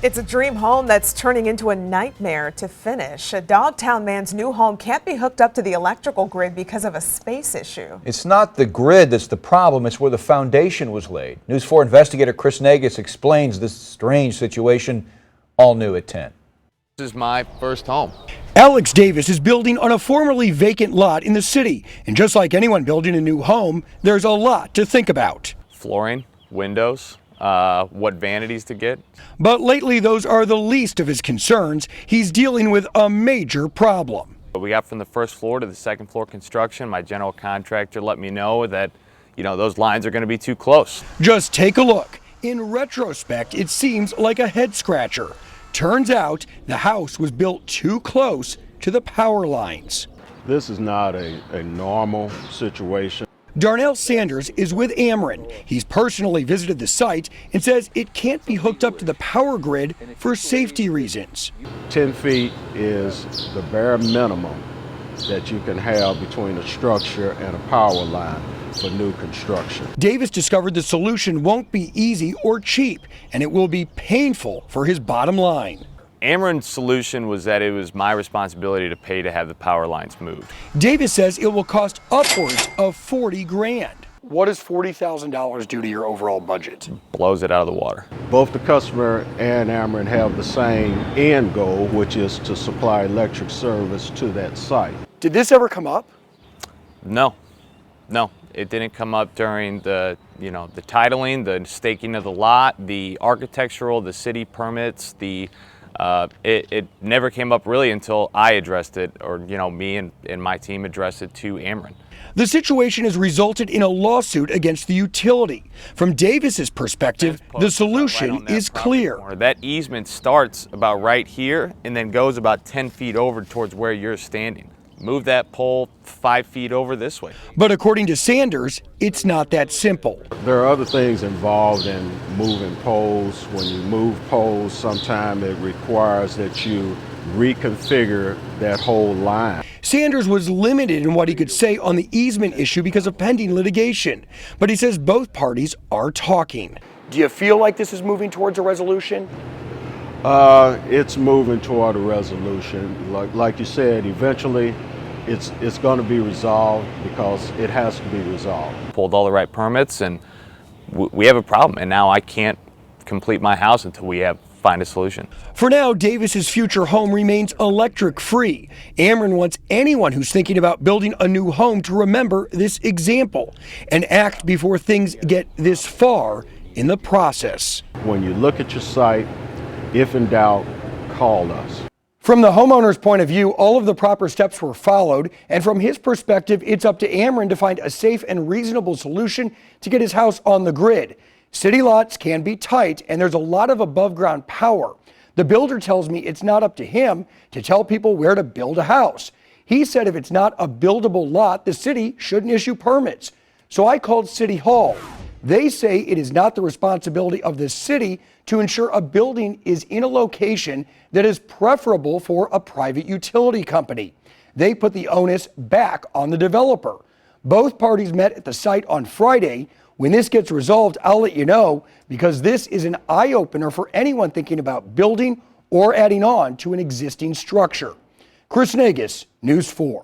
It's a dream home that's turning into a nightmare to finish. A Dogtown man's new home can't be hooked up to the electrical grid because of a space issue. It's not the grid that's the problem, it's where the foundation was laid. News 4 investigator Chris Negus explains this strange situation, all new at 10. This is my first home. Alex Davis is building on a formerly vacant lot in the city. And just like anyone building a new home, there's a lot to think about. Flooring, windows, what vanities to get. But lately, those are the least of his concerns. He's dealing with a major problem. We got from the first floor to the second floor construction. My general contractor let me know that, those lines are going to be too close. Just take a look. In retrospect, it seems like a head scratcher. Turns out the house was built too close to the power lines. This is not a normal situation. Darnell Sanders is with Ameren. He's personally visited the site and says it can't be hooked up to the power grid for safety reasons. 10 feet is the bare minimum that you can have between a structure and a power line for new construction. Davis discovered the solution won't be easy or cheap, and it will be painful for his bottom line. Ameren's solution was that it was my responsibility to pay to have the power lines moved. Davis says it will cost upwards of $40 grand. What does $40,000 do to your overall budget? Blows it out of the water. Both the customer and Ameren have the same end goal, which is to supply electric service to that site. Did this ever come up? No, it didn't come up during the titling, the staking of the lot, the architectural, the city permits, it never came up really until I addressed it, or me and my team addressed it to Ameren. The situation has resulted in a lawsuit against the utility. From Davis's perspective, the solution is clear. That easement starts about right here and then goes about 10 feet over towards where you're standing. Move that pole 5 feet over this way. But according to Sanders, it's not that simple. There are other things involved in moving poles. When you move poles, sometimes it requires that you reconfigure that whole line. Sanders was limited in what he could say on the easement issue because of pending litigation, but he says both parties are talking. Do you feel like this is moving towards a resolution? It's moving toward a resolution. Like you said, eventually it's going to be resolved because it has to be resolved. Pulled all the right permits and we have a problem, and now I can't complete my house until we find a solution. For now, Davis's future home remains electric free. Ameren wants anyone who's thinking about building a new home to remember this example and act before things get this far in the process. When you look at your site, if in doubt, call us. From the homeowner's point of view, all of the proper steps were followed, and from his perspective, it's up to Ameren to find a safe and reasonable solution to get his house on the grid. City lots can be tight, and there's a lot of above-ground power. The builder tells me it's not up to him to tell people where to build a house. He said if it's not a buildable lot, the city shouldn't issue permits. So I called City Hall. They say it is not the responsibility of the city to ensure a building is in a location that is preferable for a private utility company. They put the onus back on the developer. Both parties met at the site on Friday. When this gets resolved, I'll let you know, because this is an eye-opener for anyone thinking about building or adding on to an existing structure. Chris Negus, News 4.